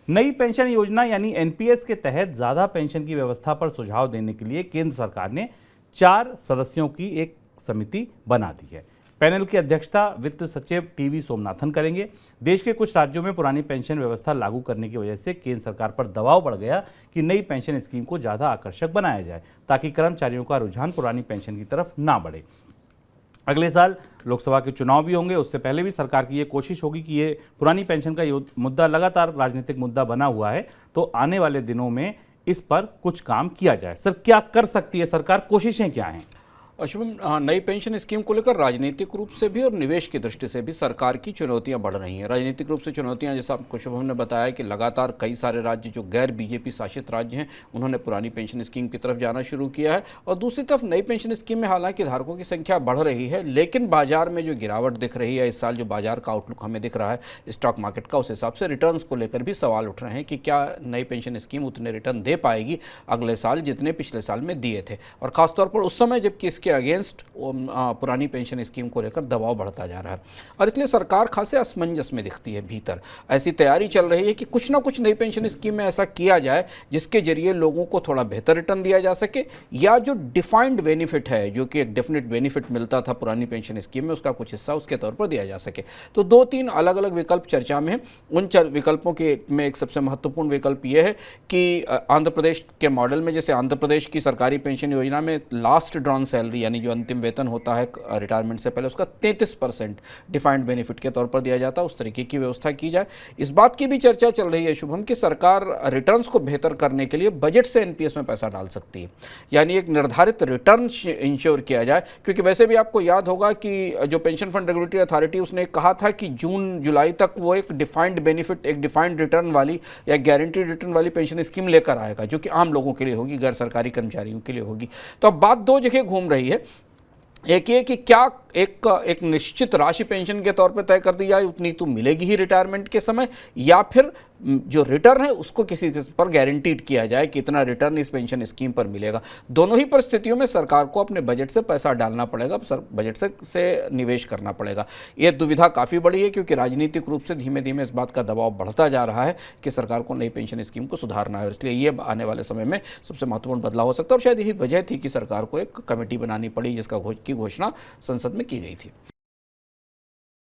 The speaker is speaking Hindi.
नई पेंशन योजना यानी एनपीएस के तहत ज्यादा पेंशन की व्यवस्था पर सुझाव देने के लिए केंद्र सरकार ने 4 सदस्यों की एक समिति बना दी है। पैनल की अध्यक्षता वित्त सचिव टीवी सोमनाथन करेंगे। देश के कुछ राज्यों में पुरानी पेंशन व्यवस्था लागू करने की वजह से केंद्र सरकार पर दबाव बढ़ गया कि नई पेंशन स्कीम को ज्यादा आकर्षक बनाया जाए ताकि कर्मचारियों का रुझान पुरानी पेंशन की तरफ ना बढ़े। अगले साल लोकसभा के चुनाव भी होंगे, उससे पहले भी सरकार की ये कोशिश होगी कि ये पुरानी पेंशन का मुद्दा लगातार राजनीतिक मुद्दा बना हुआ है, तो आने वाले दिनों में इस पर कुछ काम किया जाए। सर, क्या कर सकती है सरकार, कोशिशें क्या हैं? शुभम, नई पेंशन स्कीम को लेकर राजनीतिक रूप से भी और निवेश की दृष्टि से भी सरकार की चुनौतियां बढ़ रही हैं। राजनीतिक रूप से चुनौतियां, जैसा आपको शुभम ने बताया कि लगातार कई सारे राज्य जो गैर बीजेपी शासित राज्य हैं उन्होंने पुरानी पेंशन स्कीम की तरफ जाना शुरू किया है, और दूसरी तरफ नई पेंशन स्कीम में हालांकि धारकों की संख्या बढ़ रही है, लेकिन बाजार में जो गिरावट दिख रही है इस साल, जो बाजार का आउटलुक हमें दिख रहा है स्टॉक मार्केट का, उस हिसाब से रिटर्न्स को लेकर भी सवाल उठ रहे हैं कि क्या नई पेंशन स्कीम उतने रिटर्न दे पाएगी अगले साल जितने पिछले साल में दिए थे, और खासतौर पर उस समय जबकि इसके अगेंस्ट पुरानी पेंशन स्कीम को लेकर दबाव बढ़ता जा रहा है। और इसलिए सरकार खासे असमंजस में दिखती है। भीतर ऐसी तैयारी चल रही है कि कुछ ना कुछ नई पेंशन स्कीम में ऐसा किया जाए जिसके जरिए लोगों को थोड़ा बेहतर रिटर्न दिया जा सके, या जो डिफाइंड बेनिफिट है, जो कि एक डेफिनेट बेनिफिट मिलता था पुरानी पेंशन स्कीम में, उसका कुछ हिस्सा उसके तौर पर दिया जा सके। तो 2-3 अलग अलग विकल्प चर्चा में हैं। उन विकल्पों के में एक सबसे महत्वपूर्ण विकल्प यह है कि आंध्र प्रदेश के मॉडल में, जैसे आंध्र प्रदेश की सरकारी पेंशन योजना में लास्ट ड्रॉन सैलरी यानी जो अंतिम वेतन होता है रिटायरमेंट से पहले, उसका 33% डिफाइंड बेनिफिट के तौर पर दिया जाता है, उस तरीके की व्यवस्था की जाए। इस बात की भी चर्चा चल रही है शुभम कि सरकार रिटर्न्स को बेहतर करने के लिए बजट से एनपीएस में पैसा डाल सकती है, यानी एक निर्धारित रिटर्न इंश्योर किया जाए। क्योंकि वैसे भी आपको याद होगा कि जो पेंशन फंड रेगुलेटरी अथॉरिटी, उसने कहा था कि जून जुलाई तक वो एक डिफाइंड बेनिफिट, एक डिफाइंड रिटर्न वाली या गारंटीड रिटर्न वाली पेंशन स्कीम लेकर आएगा, जो कि आम लोगों के लिए होगी, गैर सरकारी कर्मचारियों के लिए होगी। तो अब बात 2 जगह घूम रही है। एक ये कि क्या एक निश्चित राशि पेंशन के तौर पे तय कर दी जाए, उतनी तो मिलेगी ही रिटायरमेंट के समय, या फिर जो रिटर्न है उसको किसी पर गारंटीड किया जाए कि इतना रिटर्न इस पेंशन स्कीम पर मिलेगा। दोनों ही परिस्थितियों में सरकार को अपने बजट से पैसा डालना पड़ेगा, बजट से निवेश करना पड़ेगा। ये दुविधा काफ़ी बड़ी है क्योंकि राजनीतिक रूप से धीमे धीमे इस बात का दबाव बढ़ता जा रहा है कि सरकार को नई पेंशन स्कीम को सुधारना है, इसलिए ये आने वाले समय में सबसे महत्वपूर्ण बदलाव हो सकता है। और शायद यही वजह थी कि सरकार को एक कमेटी बनानी पड़ी जिसका की घोषणा संसद में की गई थी।